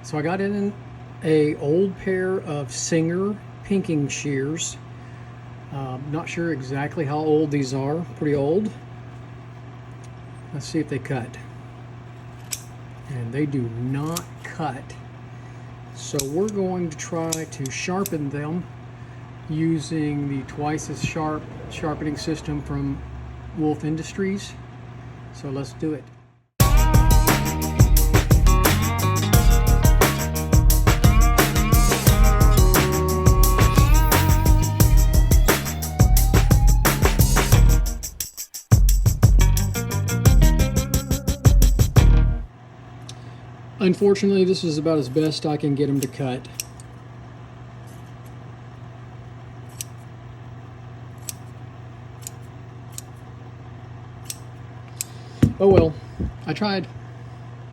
So I got in a old pair of Singer pinking shears. Not sure exactly how old these are. Pretty old. Let's see if they cut. And they do not cut. So we're going to try to sharpen them using the twice as sharp sharpening system from Wolf Industries. So let's do it. Unfortunately, this is about as best I can get them to cut. Oh well, I tried.